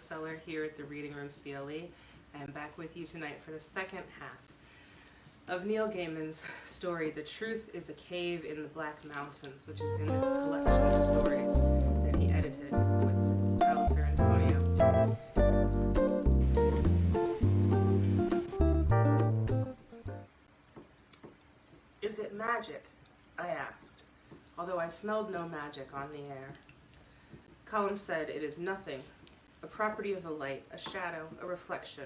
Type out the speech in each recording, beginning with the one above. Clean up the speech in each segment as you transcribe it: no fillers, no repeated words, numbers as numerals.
bookseller here at the Reading Room CLE. I am back with you tonight for the second half of Neil Gaiman's story, The Truth is a Cave in the Black Mountains, which is in this collection of stories that he edited with Alistair Antonio. Is it magic? I asked, although I smelled no magic on the air. Collins said, it is nothing, a property of the light, a shadow, a reflection.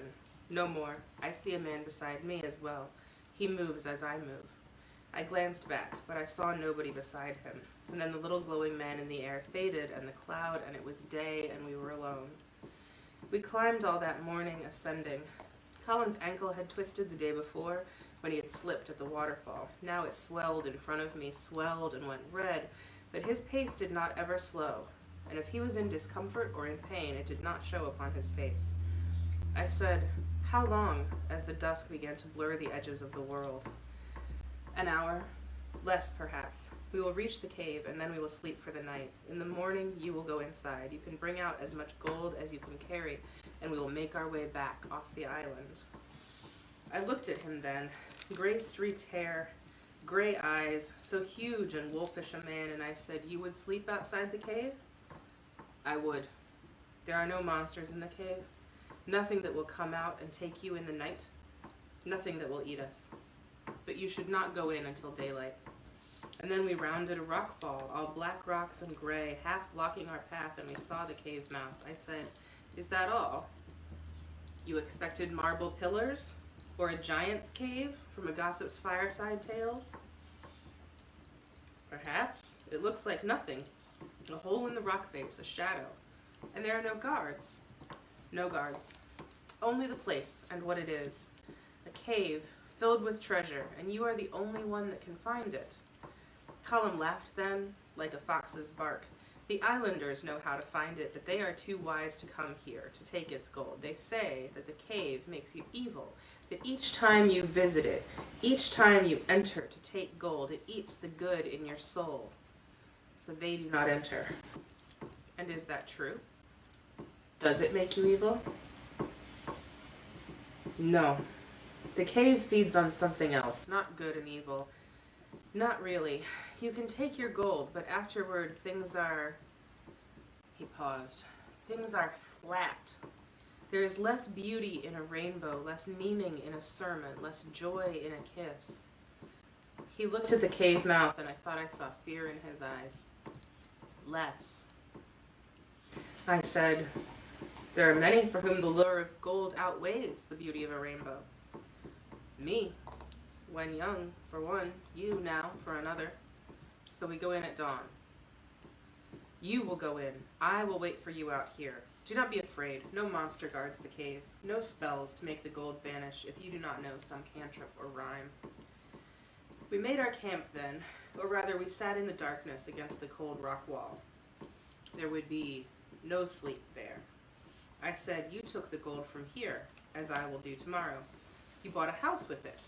No more. I see a man beside me as well. He moves as I move. I glanced back, but I saw nobody beside him. And then the little glowing man in the air faded, and the cloud, and it was day, and we were alone. We climbed all that morning, ascending. Collins' ankle had twisted the day before, when he had slipped at the waterfall. Now it swelled in front of me, swelled and went red, but his pace did not ever slow. And if he was in discomfort or in pain, it did not show upon his face. I said, how long, as the dusk began to blur the edges of the world? An hour, less perhaps. We will reach the cave, and then we will sleep for the night. In the morning, you will go inside. You can bring out as much gold as you can carry, and we will make our way back off the island. I looked at him then, gray streaked hair, gray eyes, so huge and wolfish a man, and I said, you would sleep outside the cave? I would. There are no monsters in the cave. Nothing that will come out and take you in the night. Nothing that will eat us. But you should not go in until daylight. And then we rounded a rock fall, all black rocks and gray, half blocking our path, and we saw the cave mouth. I said, is that all? You expected marble pillars? Or a giant's cave from a gossip's fireside tales? Perhaps. It looks like nothing. A hole in the rock face, a shadow. And there are no guards. No guards. Only the place and what it is. A cave filled with treasure, and you are the only one that can find it. Colum laughed then, like a fox's bark. The islanders know how to find it, but they are too wise to come here to take its gold. They say that the cave makes you evil, that each time you visit it, each time you enter to take gold, it eats the good in your soul. So they do not enter. And is that true? Does it make you evil? No. The cave feeds on something else, not good and evil. Not really. You can take your gold, but afterward things are... He paused. Things are flat. There is less beauty in a rainbow, less meaning in a sermon, less joy in a kiss. He looked at the cave mouth, and I thought I saw fear in his eyes. Less. I said, there are many for whom the lure of gold outweighs the beauty of a rainbow. Me, when young, for one, you now for another. So we go in at dawn. You will go in. I will wait for you out here. Do not be afraid. No monster guards the cave. No spells to make the gold vanish if you do not know some cantrip or rhyme. We made our camp then, or rather we sat in the darkness against the cold rock wall. There would be no sleep there. I said, you took the gold from here, as I will do tomorrow. You bought a house with it,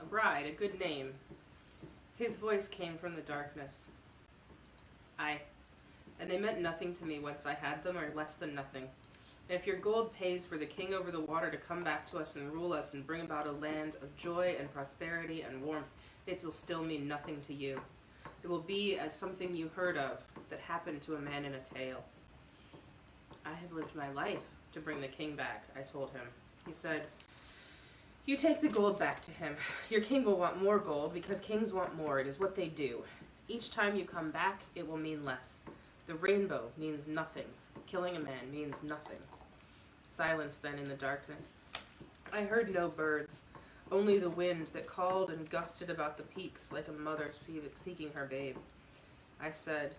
a bride, a good name. His voice came from the darkness. Aye, and they meant nothing to me once I had them, or less than nothing. And if your gold pays for the king over the water to come back to us and rule us and bring about a land of joy and prosperity and warmth, it will still mean nothing to you. It will be as something you heard of that happened to a man in a tale. I have lived my life to bring the king back, I told him. He said, you take the gold back to him. Your king will want more gold because kings want more. It is what they do. Each time you come back, it will mean less. The rainbow means nothing. Killing a man means nothing. Silence then in the darkness. I heard no birds, only the wind that called and gusted about the peaks like a mother seeking her babe. I said,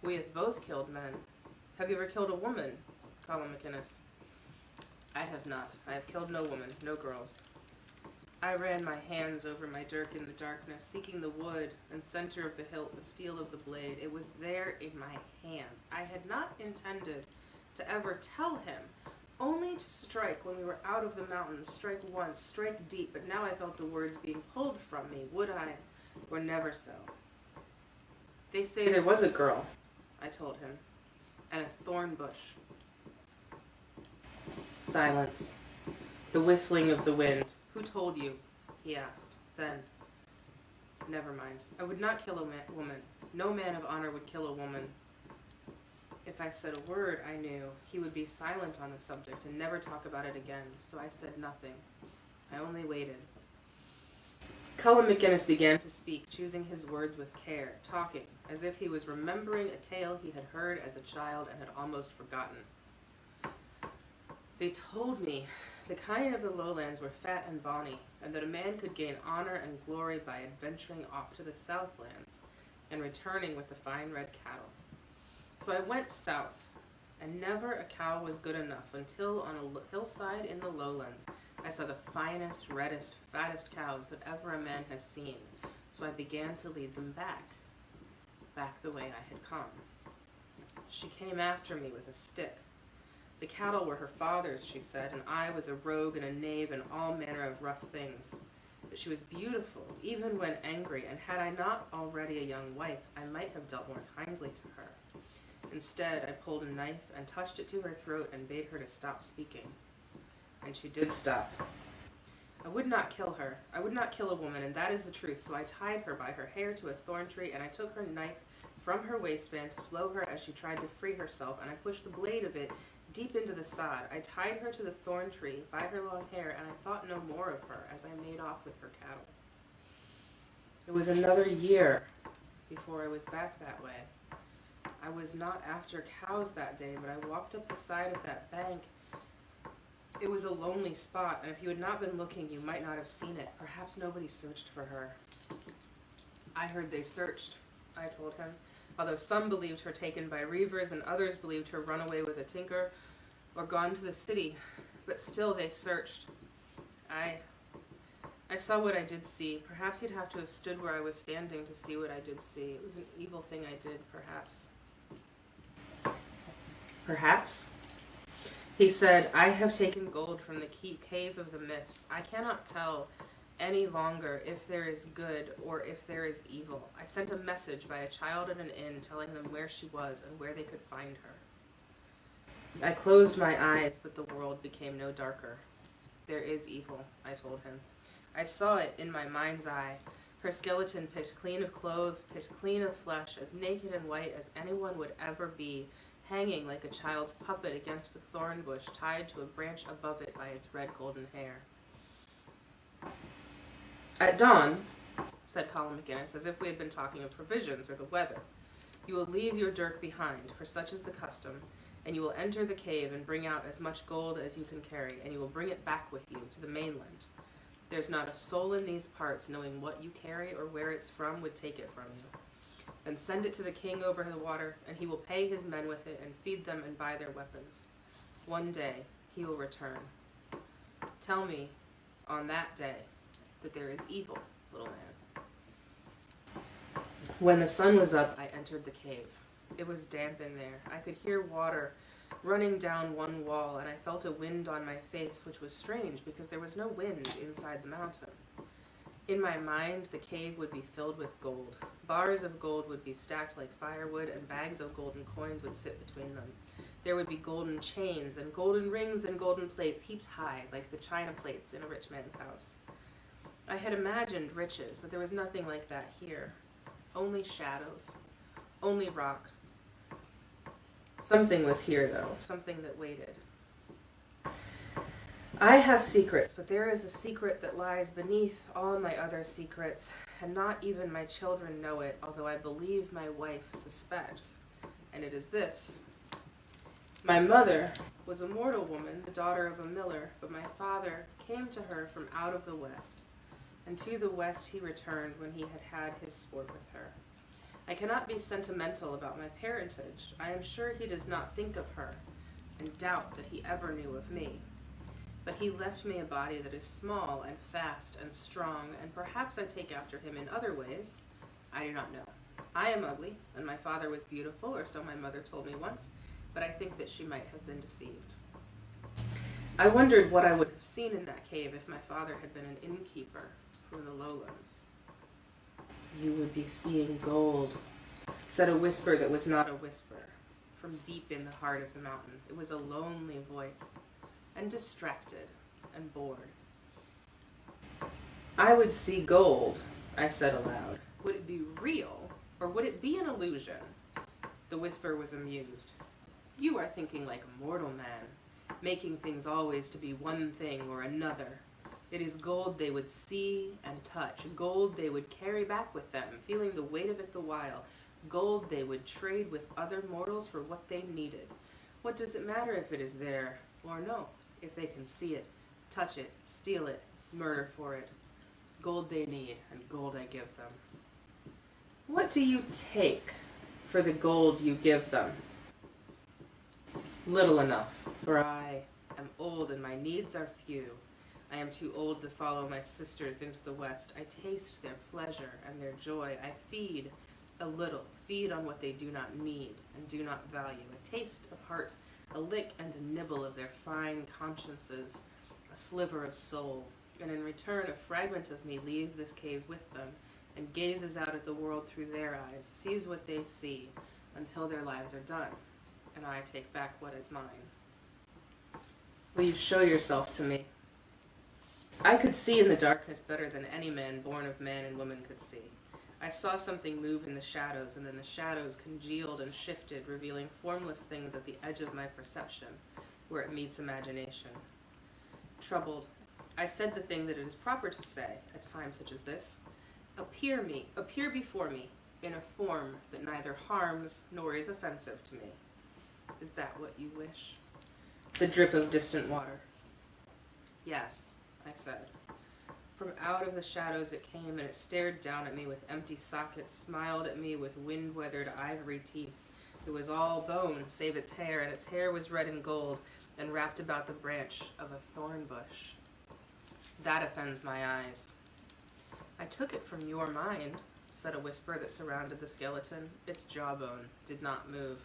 we have both killed men. Have you ever killed a woman, Colin McInnes? I have not. I have killed no woman, no girls. I ran my hands over my dirk in the darkness, seeking the wood and center of the hilt, the steel of the blade. It was there in my hands. I had not intended to ever tell him, only to strike when we were out of the mountains, strike once, strike deep, but now I felt the words being pulled from me. Would I, or never so? They say there was a girl, I told him, and a thorn bush. Silence. The whistling of the wind. Who told you? He asked. Then. Never mind. I would not kill a woman. No man of honor would kill a woman. If I said a word, I knew, he would be silent on the subject and never talk about it again, so I said nothing. I only waited. Cullen McGinnis began to speak, choosing his words with care, talking, as if he was remembering a tale he had heard as a child and had almost forgotten. They told me the kine of the lowlands were fat and bonny, and that a man could gain honor and glory by adventuring off to the southlands and returning with the fine red cattle. So I went south, and never a cow was good enough until on a hillside in the lowlands I saw the finest, reddest, fattest cows that ever a man has seen. So I began to lead them back the way I had come. She came after me with a stick. The cattle were her father's, she said, and I was a rogue and a knave and all manner of rough things. But she was beautiful, even when angry, and had I not already a young wife, I might have dealt more kindly to her. Instead, I pulled a knife and touched it to her throat and bade her to stop speaking. And she did stop. I would not kill her. I would not kill a woman, and that is the truth, so I tied her by her hair to a thorn tree, and I took her knife from her waistband to slow her as she tried to free herself, and I pushed the blade of it deep into the sod. I tied her to the thorn tree by her long hair, and I thought no more of her as I made off with her cattle. It was another year before I was back that way. I was not after cows that day, but I walked up the side of that bank. It was a lonely spot, and if you had not been looking, you might not have seen it. Perhaps nobody searched for her. I heard they searched, I told him, although some believed her taken by reavers and others believed her run away with a tinker or gone to the city, but still they searched. I saw what I did see. Perhaps you'd have to have stood where I was standing to see what I did see. It was an evil thing I did, perhaps. Perhaps? He said, I have taken gold from the cave of the mists. I cannot tell any longer if there is good or if there is evil. I sent a message by a child at an inn telling them where she was and where they could find her. I closed my eyes, but the world became no darker. There is evil, I told him. I saw it in my mind's eye. Her skeleton picked clean of clothes, picked clean of flesh, as naked and white as anyone would ever be, hanging like a child's puppet against the thorn bush, tied to a branch above it by its red golden hair. At dawn, said Colin McGinnis, as if we had been talking of provisions or the weather, you will leave your dirk behind, for such is the custom, and you will enter the cave and bring out as much gold as you can carry, and you will bring it back with you to the mainland. There's not a soul in these parts knowing what you carry or where it's from would take it from you. Then send it to the king over the water, and he will pay his men with it and feed them and buy their weapons. One day he will return. Tell me on that day that there is evil, little man. When the sun was up, I entered the cave. It was damp in there. I could hear water running down one wall, and I felt a wind on my face, which was strange because there was no wind inside the mountain. In my mind, the cave would be filled with gold. Bars of gold would be stacked like firewood, and bags of golden coins would sit between them. There would be golden chains and golden rings and golden plates heaped high, like the china plates in a rich man's house. I had imagined riches, but there was nothing like that here. Only shadows. Only rock. Something was here, though. Something that waited. I have secrets, but there is a secret that lies beneath all my other secrets, and not even my children know it, although I believe my wife suspects. And it is this. My mother was a mortal woman, the daughter of a miller, but my father came to her from out of the west, and to the west he returned when he had had his sport with her. I cannot be sentimental about my parentage. I am sure he does not think of her, and doubt that he ever knew of me. But he left me a body that is small and fast and strong, and perhaps I take after him in other ways. I do not know. I am ugly, and my father was beautiful, or so my mother told me once, but I think that she might have been deceived. I wondered what I would have seen in that cave if my father had been an innkeeper from the lowlands. You would be seeing gold, said a whisper that was not a whisper, from deep in the heart of the mountain. It was a lonely voice. and distracted and bored. I would see gold, I said aloud. Would it be real, or would it be an illusion? The whisper was amused. You are thinking like a mortal man, making things always to be one thing or another. It is gold they would see and touch, gold they would carry back with them, feeling the weight of it the while, gold they would trade with other mortals for what they needed. What does it matter if it is there or no, if they can see it, touch it, steal it, murder for it? Gold they need, and gold I give them. What do you take for the gold you give them? Little enough, for I am old and my needs are few. I am too old to follow my sisters into the West. I taste their pleasure and their joy. I feed a little, feed on what they do not need and do not value. A taste of heart, a lick and a nibble of their fine consciences, a sliver of soul. And in return, a fragment of me leaves this cave with them and gazes out at the world through their eyes, sees what they see until their lives are done, and I take back what is mine. Will you show yourself to me? I could see in the darkness better than any man born of man and woman could see. I saw something move in the shadows, and then the shadows congealed and shifted, revealing formless things at the edge of my perception, where it meets imagination. Troubled, I said the thing that it is proper to say at times such as this. Appear before me, in a form that neither harms nor is offensive to me. Is that what you wish? The drip of distant water. Yes, I said. From out of the shadows it came, and it stared down at me with empty sockets, smiled at me with wind-weathered ivory teeth. It was all bone, save its hair, and its hair was red and gold, and wrapped about the branch of a thorn bush. That offends my eyes. I took it from your mind, said a whisper that surrounded the skeleton. Its jawbone did not move.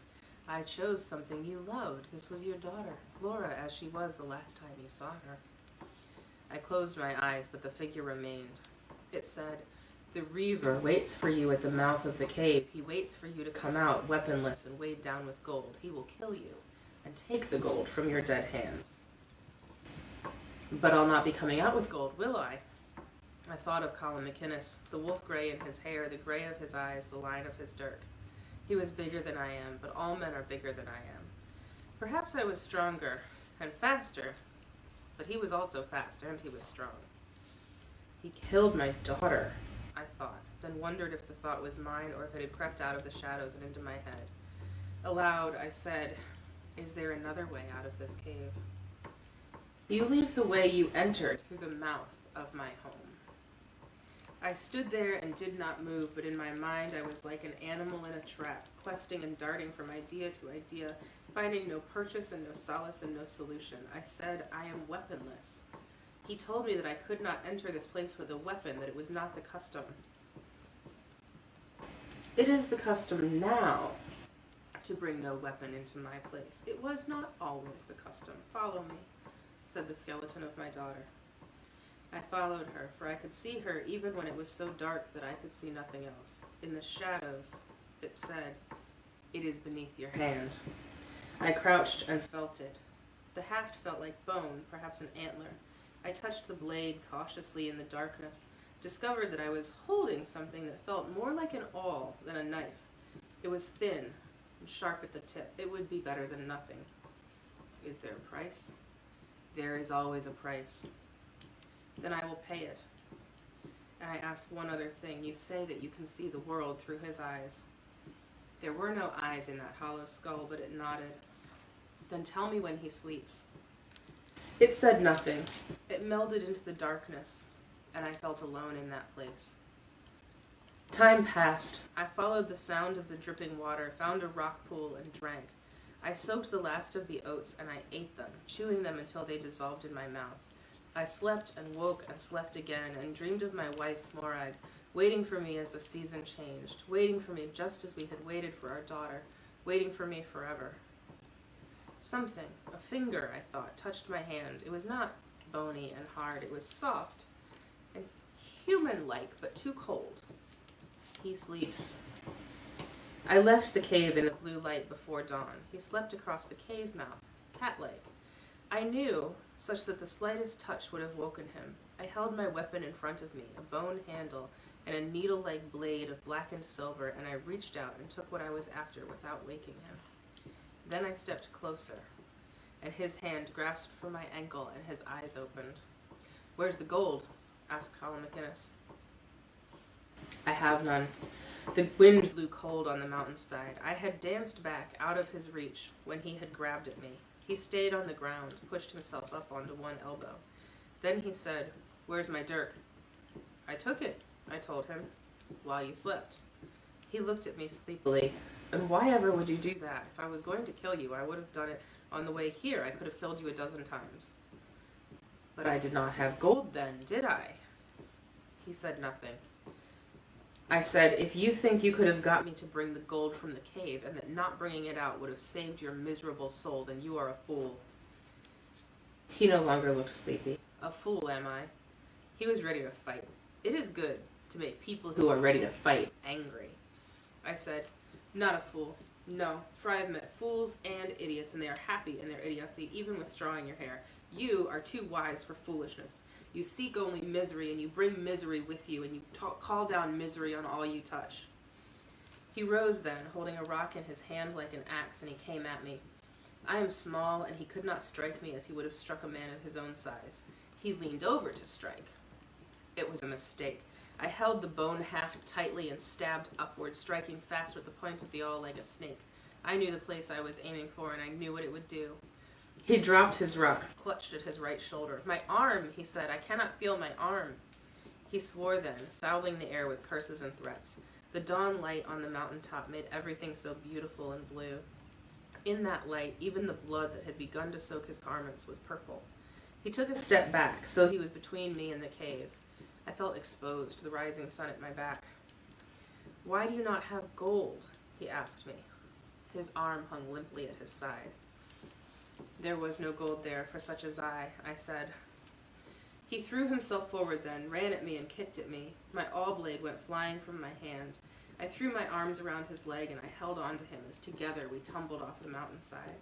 I chose something you loved. This was your daughter, Flora, as she was the last time you saw her. I closed my eyes, but the figure remained. It said, the Reaver waits for you at the mouth of the cave. He waits for you to come out, weaponless and weighed down with gold. He will kill you and take the gold from your dead hands. But I'll not be coming out with gold, will I? I thought of Colin McInnes, the wolf gray in his hair, the gray of his eyes, the line of his dirk. He was bigger than I am, but all men are bigger than I am. Perhaps I was stronger and faster, but he was also fast, and he was strong. He killed my daughter, I thought, then wondered if the thought was mine or if it had crept out of the shadows and into my head. Aloud, I said, is there another way out of this cave? You leave the way you entered through the mouth of my home. I stood there and did not move, but in my mind I was like an animal in a trap, questing and darting from idea to idea, finding no purchase and no solace and no solution. I said, I am weaponless. He told me that I could not enter this place with a weapon, that it was not the custom. It is the custom now to bring no weapon into my place. It was not always the custom. Follow me, said the skeleton of my daughter. I followed her, for I could see her even when it was so dark that I could see nothing else. In the shadows, it said, it is beneath your hand. I crouched and felt it. The haft felt like bone, perhaps an antler. I touched the blade cautiously in the darkness, discovered that I was holding something that felt more like an awl than a knife. It was thin and sharp at the tip. It would be better than nothing. Is there a price? There is always a price. Then I will pay it. And I ask one other thing. You say that you can see the world through his eyes. There were no eyes in that hollow skull, but it nodded. Then tell me when he sleeps. It said nothing. It melded into the darkness, and I felt alone in that place. Time passed. I followed the sound of the dripping water, found a rock pool, and drank. I soaked the last of the oats, and I ate them, chewing them until they dissolved in my mouth. I slept and woke and slept again, and dreamed of my wife, Morag, waiting for me as the season changed, waiting for me just as we had waited for our daughter, waiting for me forever. Something, a finger, I thought, touched my hand. It was not bony and hard. It was soft and human-like, but too cold. He sleeps. I left the cave in the blue light before dawn. He slept across the cave mouth, cat-like. I knew, such that the slightest touch would have woken him. I held my weapon in front of me, a bone handle and a needle-like blade of blackened silver, and I reached out and took what I was after without waking him. Then I stepped closer, and his hand grasped for my ankle and his eyes opened. "Where's the gold?" asked Colin McInnes. "I have none." The wind blew cold on the mountainside. I had danced back out of his reach when he had grabbed at me. He stayed on the ground, pushed himself up onto one elbow. Then he said, "Where's my dirk?" "I took it," I told him, "while you slept." He looked at me sleepily. "And why ever would you do that? If I was going to kill you, I would have done it on the way here. I could have killed you a dozen times." "But I did not have gold then, did I?" He said nothing. I said, "If you think you could have got me to bring the gold from the cave, and that not bringing it out would have saved your miserable soul, then you are a fool." He no longer looked sleepy. "A fool, am I?" He was ready to fight. It is good to make people who are ready to fight angry. I said, "Not a fool. No, for I have met fools and idiots, and they are happy in their idiocy, even with straw in your hair. You are too wise for foolishness. You seek only misery, and you bring misery with you, and you call down misery on all you touch." He rose then, holding a rock in his hand like an axe, and he came at me. I am small, and he could not strike me as he would have struck a man of his own size. He leaned over to strike. It was a mistake. I held the bone haft tightly and stabbed upward, striking fast with the point of the awl like a snake. I knew the place I was aiming for, and I knew what it would do. He dropped his rock, clutched at his right shoulder. "My arm," he said. "I cannot feel my arm." He swore then, fouling the air with curses and threats. The dawn light on the mountain top made everything so beautiful and blue. In that light, even the blood that had begun to soak his garments was purple. He took a step back, so he was between me and the cave. I felt exposed to the rising sun at my back. "Why do you not have gold?" he asked me. His arm hung limply at his side. "There was no gold there for such as I said. He threw himself forward then, ran at me and kicked at me. My awl blade went flying from my hand. I threw my arms around his leg and I held on to him as together we tumbled off the mountainside.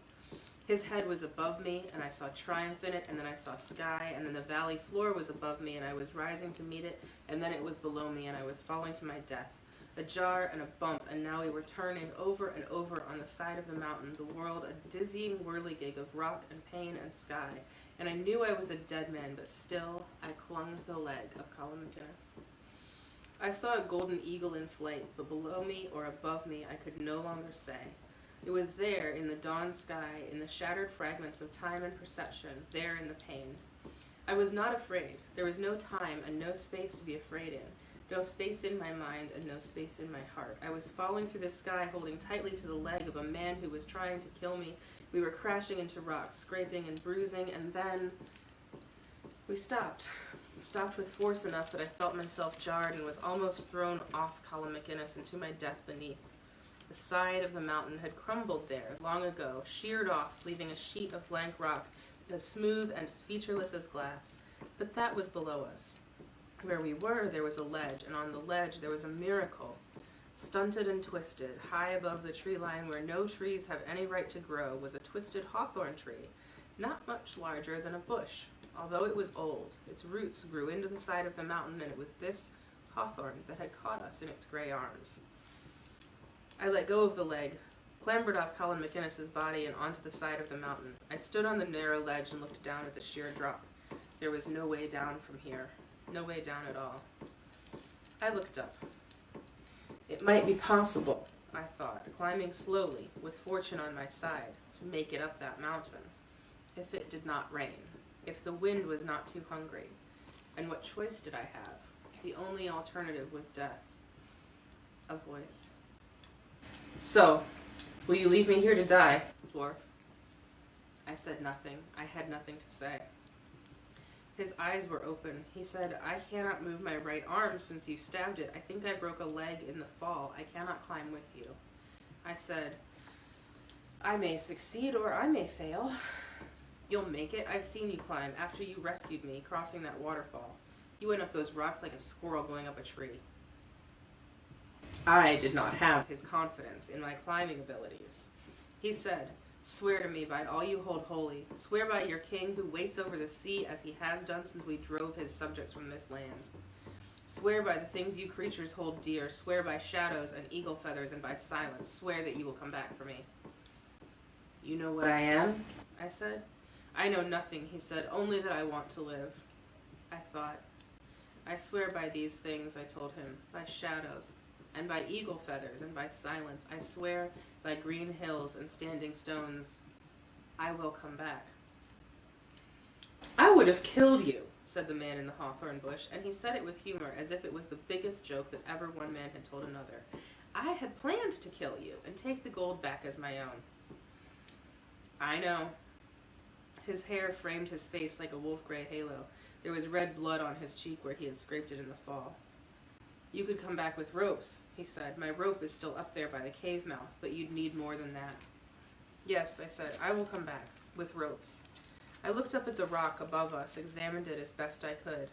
His head was above me and I saw triumph in it, and then I saw sky, and then the valley floor was above me and I was rising to meet it, and then it was below me and I was falling to my death. A jar and a bump, and now we were turning over and over on the side of the mountain, the world a dizzying whirligig of rock and pain and sky, and I knew I was a dead man, but still I clung to the leg of Colin McInnes. I saw a golden eagle in flight, but below me or above me I could no longer say. It was there in the dawn sky, in the shattered fragments of time and perception, there in the pain. I was not afraid. There was no time and no space to be afraid in. No space in my mind and no space in my heart. I was falling through the sky, holding tightly to the leg of a man who was trying to kill me. We were crashing into rocks, scraping and bruising, and then we stopped. Stopped with force enough that I felt myself jarred and was almost thrown off Colin McInnes into my death beneath. The side of the mountain had crumbled there long ago, sheared off, leaving a sheet of blank rock as smooth and featureless as glass. But that was below us. Where we were, there was a ledge, and on the ledge there was a miracle. Stunted and twisted, high above the tree line where no trees have any right to grow, was a twisted hawthorn tree, not much larger than a bush. Although it was old, its roots grew into the side of the mountain, and it was this hawthorn that had caught us in its gray arms. I let go of the leg, clambered off Colin McInnes's body and onto the side of the mountain. I stood on the narrow ledge and looked down at the sheer drop. There was no way down from here. No way down at all. I looked up. It might be possible, I thought, climbing slowly, with fortune on my side, to make it up that mountain. If it did not rain. If the wind was not too hungry. And what choice did I have? The only alternative was death. A voice. "So, will you leave me here to die, dwarf?" I said nothing. I had nothing to say. His eyes were open. He said, "I cannot move my right arm since you stabbed it. I think I broke a leg in the fall. I cannot climb with you." I said, "I may succeed or I may fail." "You'll make it. I've seen you climb after you rescued me, crossing that waterfall. You went up those rocks like a squirrel going up a tree." I did not have his confidence in my climbing abilities. He said, Swear to me by all you hold holy. Swear by your king who waits over the sea as he has done since we drove his subjects from this land. Swear by the things you creatures hold dear. Swear by shadows and eagle feathers and by silence. Swear that you will come back for me. You know what I am? I said. I know nothing, he said, only that I want to live. I thought. I swear by these things, I told him, by shadows, and by eagle feathers, and by silence. I swear by green hills and standing stones, I will come back. I would have killed you, said the man in the hawthorn bush, and he said it with humor, as if it was the biggest joke that ever one man had told another. I had planned to kill you, and take the gold back as my own. I know. His hair framed his face like a wolf-gray halo. There was red blood on his cheek where he had scraped it in the fall. You could come back with ropes, he said. My rope is still up there by the cave mouth, but you'd need more than that. Yes, I said, I will come back, with ropes. I looked up at the rock above us, examined it as best I could.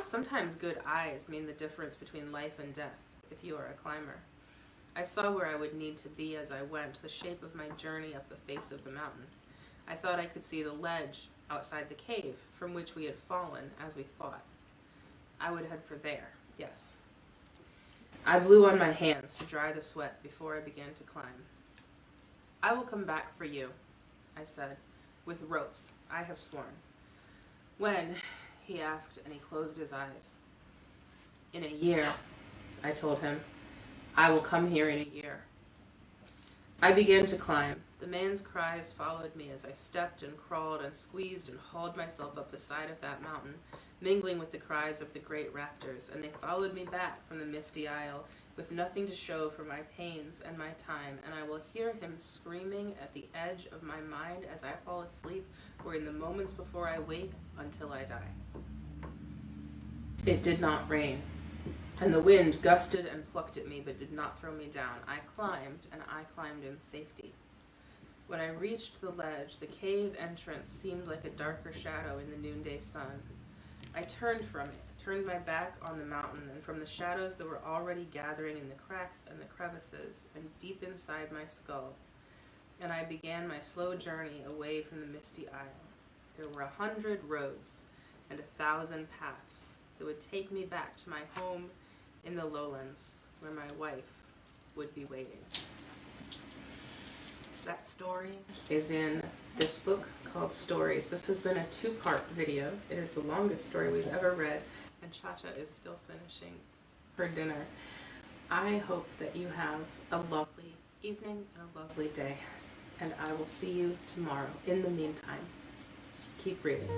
Sometimes good eyes mean the difference between life and death, if you are a climber. I saw where I would need to be as I went, the shape of my journey up the face of the mountain. I thought I could see the ledge outside the cave from which we had fallen as we fought. I would head for there, yes. I blew on my hands to dry the sweat before I began to climb. I will come back for you, I said, with ropes, I have sworn. When? He asked, and he closed his eyes. In a year, I told him. I will come here in a year. I began to climb. The man's cries followed me as I stepped and crawled and squeezed and hauled myself up the side of that mountain, mingling with the cries of the great raptors, and they followed me back from the misty isle, with nothing to show for my pains and my time, and I will hear him screaming at the edge of my mind as I fall asleep, or in the moments before I wake, until I die. It did not rain, and the wind gusted and plucked at me, but did not throw me down. I climbed, and I climbed in safety. When I reached the ledge, the cave entrance seemed like a darker shadow in the noonday sun. I turned from it, turned my back on the mountain, and from the shadows that were already gathering in the cracks and the crevices, and deep inside my skull, and I began my slow journey away from the misty isle. There were 100 roads and 1,000 paths that would take me back to my home in the lowlands, where my wife would be waiting. That story is in this book called Stories. This has been a 2-part video. It is the longest story we've ever read, and Cha-Cha is still finishing her dinner. I hope that you have a lovely evening and a lovely day, and I will see you tomorrow. In the meantime, keep reading.